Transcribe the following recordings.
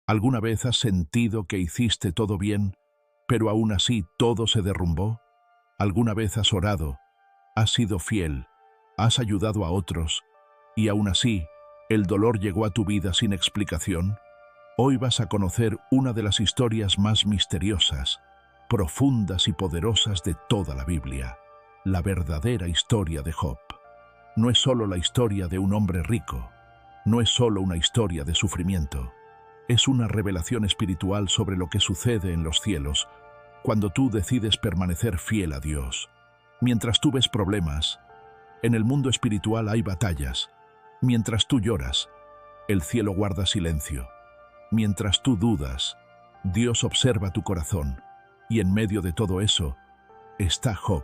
¿Alguna vez has sentido que hiciste todo bien, pero aún así todo se derrumbó? ¿Alguna vez has orado, has sido fiel, has ayudado a otros, y aún así el dolor llegó a tu vida sin explicación? Hoy vas a conocer una de las historias más misteriosas, profundas y poderosas de toda la Biblia, la verdadera historia de Job. No es solo la historia de un hombre rico, no es solo una historia de sufrimiento, es una revelación espiritual sobre lo que sucede en los cielos cuando tú decides permanecer fiel a Dios. Mientras tú ves problemas, en el mundo espiritual hay batallas. Mientras tú lloras, el cielo guarda silencio. Mientras tú dudas, Dios observa tu corazón. Y en medio de todo eso, está Job.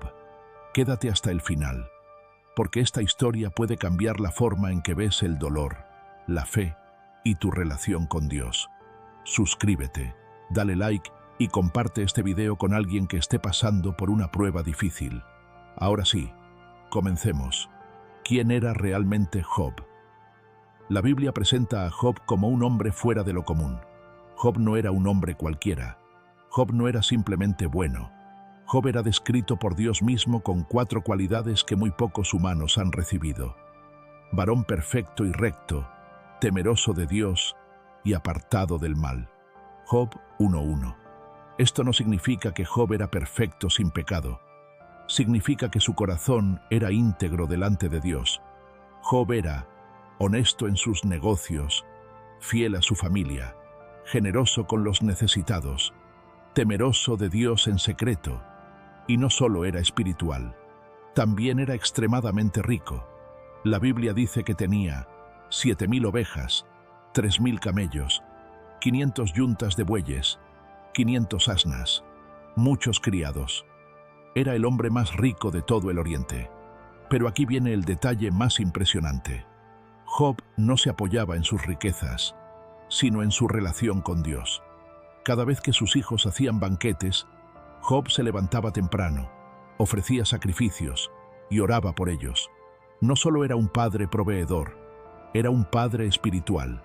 Quédate hasta el final, porque esta historia puede cambiar la forma en que ves el dolor, la fe y tu relación con Dios. Suscríbete, dale like y comparte este video con alguien que esté pasando por una prueba difícil. Ahora sí, comencemos. ¿Quién era realmente Job? La Biblia presenta a Job como un hombre fuera de lo común. Job no era un hombre cualquiera. Job no era simplemente bueno. Job era descrito por Dios mismo con 4 cualidades que muy pocos humanos han recibido: varón perfecto y recto, temeroso de Dios y apartado del mal. Job 1:1. Esto no significa que Job era perfecto sin pecado. Significa que su corazón era íntegro delante de Dios. Job era honesto en sus negocios, fiel a su familia, generoso con los necesitados, temeroso de Dios en secreto. Y no solo era espiritual, también era extremadamente rico. La Biblia dice que tenía 7,000 ovejas, 3,000 camellos, 500 yuntas de bueyes, 500 asnas, muchos criados. Era el hombre más rico de todo el Oriente. Pero aquí viene el detalle más impresionante. Job no se apoyaba en sus riquezas, sino en su relación con Dios. Cada vez que sus hijos hacían banquetes, Job se levantaba temprano, ofrecía sacrificios y oraba por ellos. No solo era un padre proveedor, era un padre espiritual.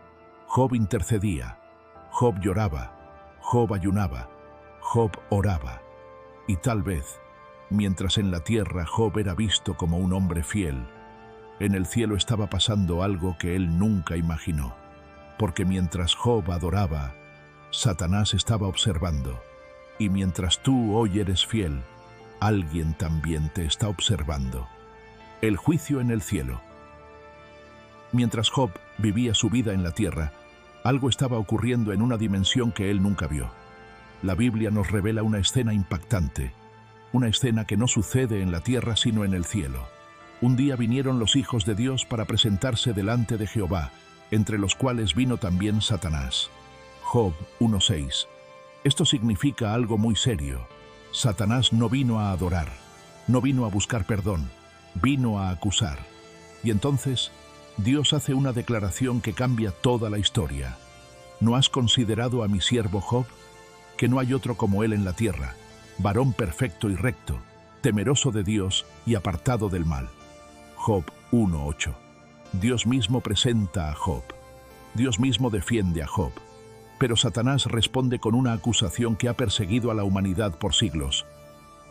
Job intercedía, Job lloraba, Job ayunaba, Job oraba. Y tal vez, mientras en la tierra Job era visto como un hombre fiel, en el cielo estaba pasando algo que él nunca imaginó. Porque mientras Job adoraba, Satanás estaba observando. Y mientras tú hoy eres fiel, alguien también te está observando. El juicio en el cielo. Mientras Job vivía su vida en la tierra, algo estaba ocurriendo en una dimensión que él nunca vio. La Biblia nos revela una escena impactante, una escena que no sucede en la tierra sino en el cielo. Un día vinieron los hijos de Dios para presentarse delante de Jehová, entre los cuales vino también Satanás. Job 1:6. Esto significa algo muy serio. Satanás no vino a adorar, no vino a buscar perdón, vino a acusar. Y entonces, Dios hace una declaración que cambia toda la historia. ¿No has considerado a mi siervo Job? Que no hay otro como él en la tierra, varón perfecto y recto, temeroso de Dios y apartado del mal. Job 1:8. Dios mismo presenta a Job. Dios mismo defiende a Job. Pero Satanás responde con una acusación que ha perseguido a la humanidad por siglos.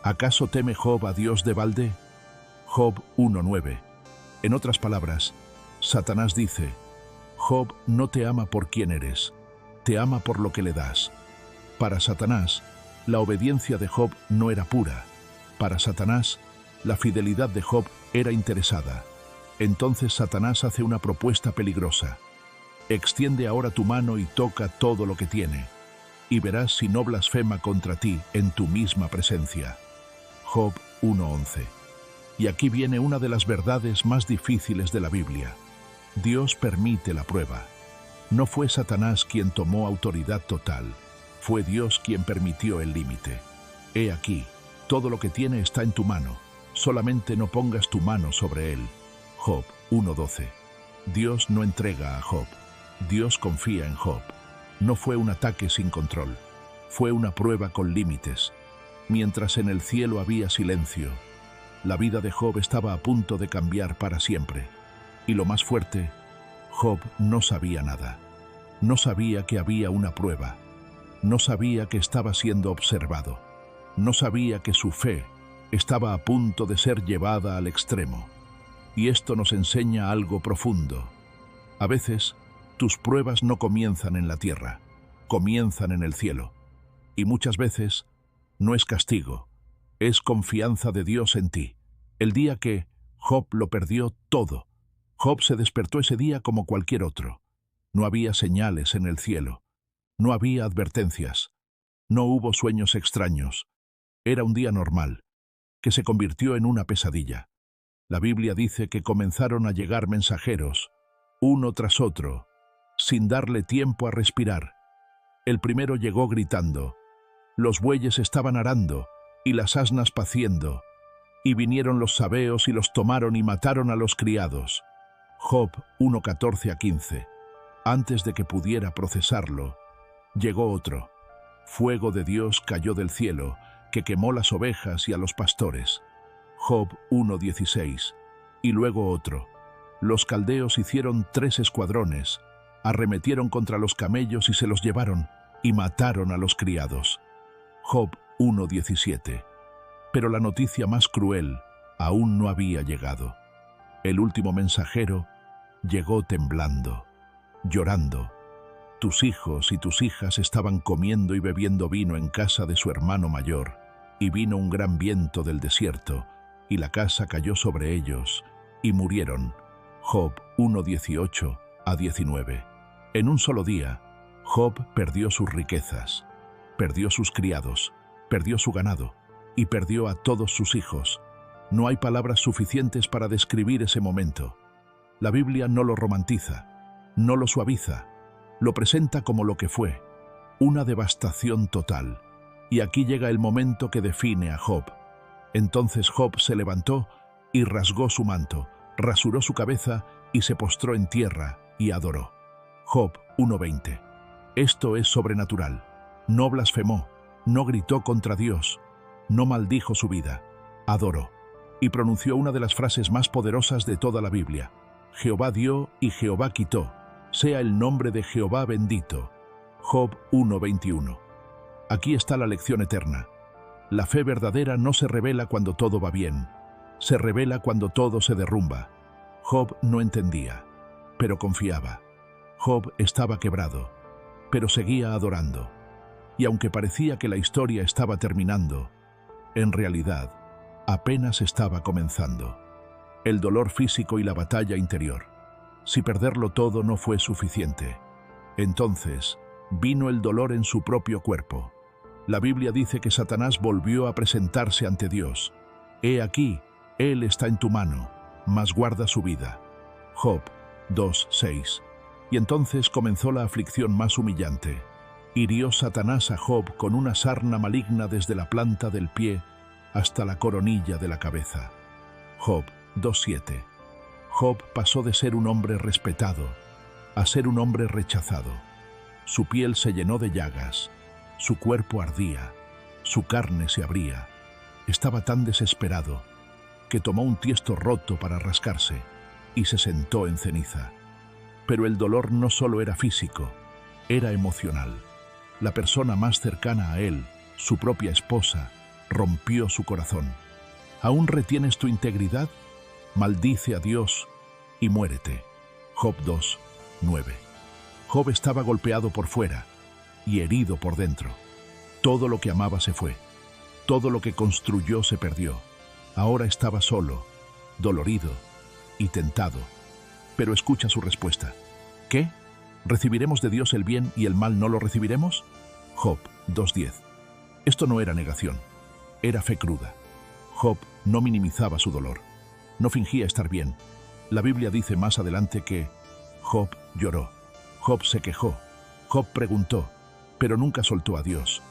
¿Acaso teme Job a Dios de balde? Job 1:9. En otras palabras, Satanás dice: Job no te ama por quien eres, te ama por lo que le das. Para Satanás, la obediencia de Job no era pura. Para Satanás, la fidelidad de Job era interesada. Entonces Satanás hace una propuesta peligrosa. Extiende ahora tu mano y toca todo lo que tiene, y verás si no blasfema contra ti en tu misma presencia. Job 1:11. Y aquí viene una de las verdades más difíciles de la Biblia. Dios permite la prueba. No fue Satanás quien tomó autoridad total, fue Dios quien permitió el límite. He aquí, todo lo que tiene está en tu mano, solamente no pongas tu mano sobre él. Job 1:12. Dios no entrega a Job. Dios confía en Job. No fue un ataque sin control, fue una prueba con límites. Mientras en el cielo había silencio, la vida de Job estaba a punto de cambiar para siempre. Y lo más fuerte, Job no sabía nada. No sabía que había una prueba. No sabía que estaba siendo observado. No sabía que su fe estaba a punto de ser llevada al extremo. Y esto nos enseña algo profundo. A veces, tus pruebas no comienzan en la tierra, comienzan en el cielo. Y muchas veces, no es castigo, es confianza de Dios en ti. El día que Job lo perdió todo, Job se despertó ese día como cualquier otro. No había señales en el cielo, no había advertencias, no hubo sueños extraños. Era un día normal, que se convirtió en una pesadilla. La Biblia dice que comenzaron a llegar mensajeros, uno tras otro, sin darle tiempo a respirar. El primero llegó gritando, los bueyes estaban arando y las asnas paciendo, y vinieron los sabeos y los tomaron y mataron a los criados. Job 1:14-15. Antes de que pudiera procesarlo, llegó otro. Fuego de Dios cayó del cielo, que quemó las ovejas y a los pastores. Job 1:16. Y luego otro. Los caldeos hicieron 3 escuadrones, arremetieron contra los camellos y se los llevaron, y mataron a los criados. Job 1:17. Pero la noticia más cruel aún no había llegado. El último mensajero llegó temblando, llorando. Tus hijos y tus hijas estaban comiendo y bebiendo vino en casa de su hermano mayor, y vino un gran viento del desierto, y la casa cayó sobre ellos, y murieron. Job 1:18-19. En un solo día, Job perdió sus riquezas, perdió sus criados, perdió su ganado, y perdió a todos sus hijos. No hay palabras suficientes para describir ese momento. La Biblia no lo romantiza, no lo suaviza, lo presenta como lo que fue, una devastación total. Y aquí llega el momento que define a Job. Entonces Job se levantó y rasgó su manto, rasuró su cabeza y se postró en tierra y adoró. Job 1:20. Esto es sobrenatural. No blasfemó, no gritó contra Dios, no maldijo su vida, adoró. Y pronunció una de las frases más poderosas de toda la Biblia. Jehová dio y Jehová quitó. Sea el nombre de Jehová bendito. Job 1:21. Aquí está la lección eterna. La fe verdadera no se revela cuando todo va bien. Se revela cuando todo se derrumba. Job no entendía, pero confiaba. Job estaba quebrado, pero seguía adorando. Y aunque parecía que la historia estaba terminando, en realidad, apenas estaba comenzando. El dolor físico y la batalla interior. Si perderlo todo no fue suficiente, entonces vino el dolor en su propio cuerpo. La Biblia dice que Satanás volvió a presentarse ante Dios. He aquí, él está en tu mano, mas guarda su vida. Job 2:6. Y entonces comenzó la aflicción más humillante. Hirió Satanás a Job con una sarna maligna desde la planta del pie hasta la coronilla de la cabeza. Job 2:7. Job pasó de ser un hombre respetado a ser un hombre rechazado. Su piel se llenó de llagas, su cuerpo ardía, su carne se abría. Estaba tan desesperado que tomó un tiesto roto para rascarse y se sentó en ceniza. Pero el dolor no solo era físico, era emocional. La persona más cercana a él, su propia esposa, rompió su corazón. ¿Aún retienes tu integridad? Maldice a Dios y muérete. Job 2:9. Job estaba golpeado por fuera y herido por dentro. Todo lo que amaba se fue. Todo lo que construyó se perdió. Ahora estaba solo, dolorido y tentado. Pero escucha su respuesta. ¿Qué? ¿Recibiremos de Dios el bien y el mal no lo recibiremos? Job 2:10. Esto no era negación, era fe cruda. Job no minimizaba su dolor, no fingía estar bien. La Biblia dice más adelante que Job lloró, Job se quejó, Job preguntó, pero nunca soltó a Dios.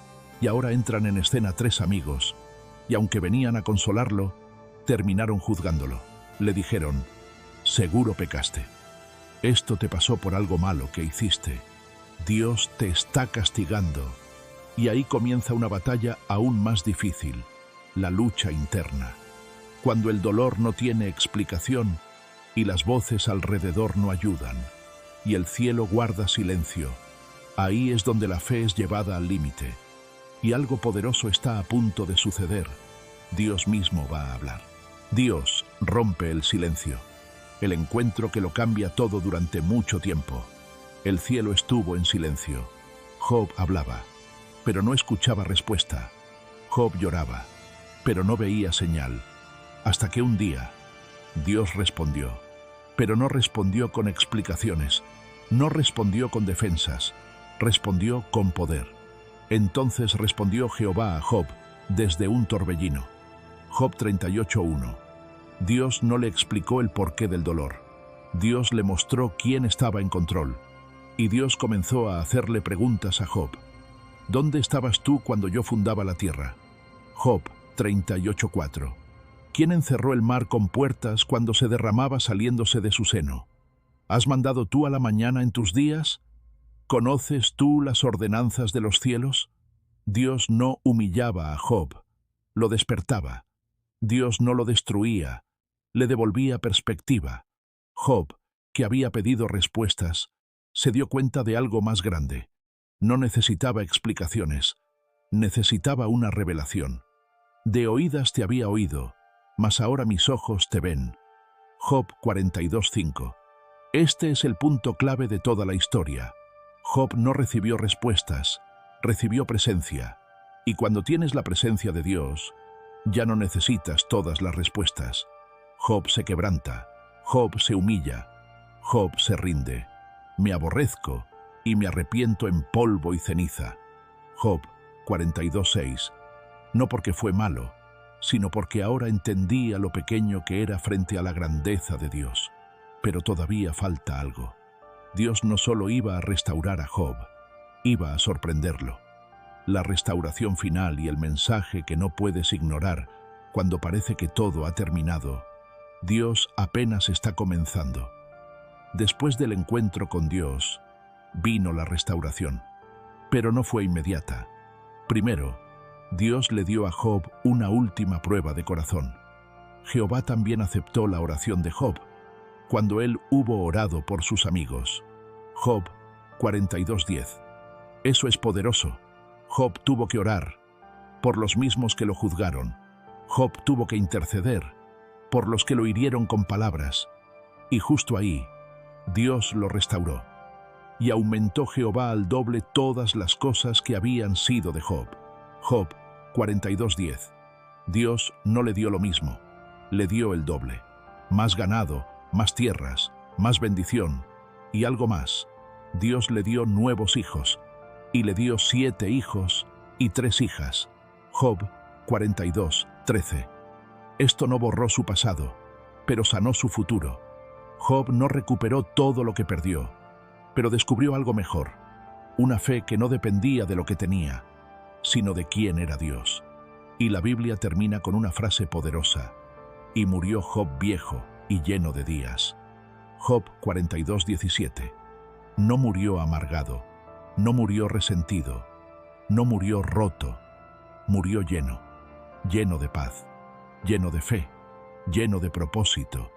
Y ahora entran en escena 3 amigos, y aunque venían a consolarlo, terminaron juzgándolo. Le dijeron, seguro pecaste. Esto te pasó por algo malo que hiciste. Dios te está castigando. Y ahí comienza una batalla aún más difícil, la lucha interna. Cuando el dolor no tiene explicación y las voces alrededor no ayudan. y el cielo guarda silencio. Ahí es donde la fe es llevada al límite. Y algo poderoso está a punto de suceder. Dios mismo va a hablar. Dios rompe el silencio. El encuentro que lo cambia todo durante mucho tiempo. El cielo estuvo en silencio. Job hablaba, pero no escuchaba respuesta. Job lloraba, pero no veía señal. Hasta que un día, Dios respondió. Pero no respondió con explicaciones. No respondió con defensas. Respondió con poder. Entonces respondió Jehová a Job desde un torbellino. Job 38:1. Dios no le explicó el porqué del dolor. Dios le mostró quién estaba en control. Y Dios comenzó a hacerle preguntas a Job. ¿Dónde estabas tú cuando yo fundaba la tierra? Job 38:4. ¿Quién encerró el mar con puertas cuando se derramaba saliéndose de su seno? ¿Has mandado tú a la mañana en tus días? ¿Conoces tú las ordenanzas de los cielos? Dios no humillaba a Job, lo despertaba. Dios no lo destruía, le devolvía perspectiva. Job, que había pedido respuestas, se dio cuenta de algo más grande. No necesitaba explicaciones, necesitaba una revelación. De oídas te había oído, mas ahora mis ojos te ven. Job 42:5. Este es el punto clave de toda la historia. Job no recibió respuestas, recibió presencia. Y cuando tienes la presencia de Dios, ya no necesitas todas las respuestas. Job se quebranta, Job se humilla, Job se rinde. Me aborrezco y me arrepiento en polvo y ceniza. Job 42:6. No porque fue malo, sino porque ahora entendía lo pequeño que era frente a la grandeza de Dios. Pero todavía falta algo. Dios no solo iba a restaurar a Job, iba a sorprenderlo. La restauración final y el mensaje que no puedes ignorar cuando parece que todo ha terminado. Dios apenas está comenzando. Después del encuentro con Dios, vino la restauración, pero no fue inmediata. Primero, Dios le dio a Job una última prueba de corazón. Jehová también aceptó la oración de Job, cuando él hubo orado por sus amigos. Job 42:10. Eso es poderoso. Job tuvo que orar por los mismos que lo juzgaron. Job tuvo que interceder por los que lo hirieron con palabras. Y justo ahí, Dios lo restauró. Y aumentó Jehová al doble todas las cosas que habían sido de Job. Job 42:10. Dios no le dio lo mismo, le dio el doble. Más ganado, más tierras, más bendición y algo más. Dios le dio nuevos hijos, y le dio 7 hijos y 3 hijas. Job 42:13. Esto no borró su pasado, pero sanó su futuro. Job no recuperó todo lo que perdió, pero descubrió algo mejor, una fe que no dependía de lo que tenía, sino de quién era Dios. Y la Biblia termina con una frase poderosa: y murió Job viejo y lleno de días. Job 42:17. No murió amargado, no murió resentido, no murió roto, murió lleno, lleno de paz, lleno de fe, lleno de propósito.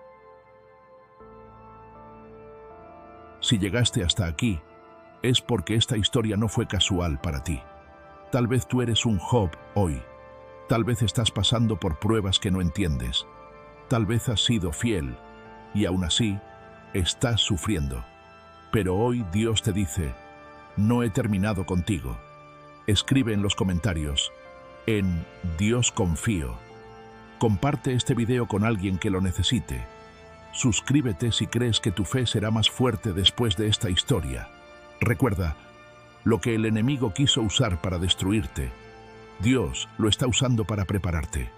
Si llegaste hasta aquí, es porque esta historia no fue casual para ti. Tal vez tú eres un Job hoy. Tal vez estás pasando por pruebas que no entiendes. Tal vez has sido fiel y aún así estás sufriendo. Pero hoy Dios te dice: no he terminado contigo. Escribe en los comentarios: en Dios confío. Comparte este video con alguien que lo necesite. Suscríbete si crees que tu fe será más fuerte después de esta historia. Recuerda, lo que el enemigo quiso usar para destruirte, Dios lo está usando para prepararte.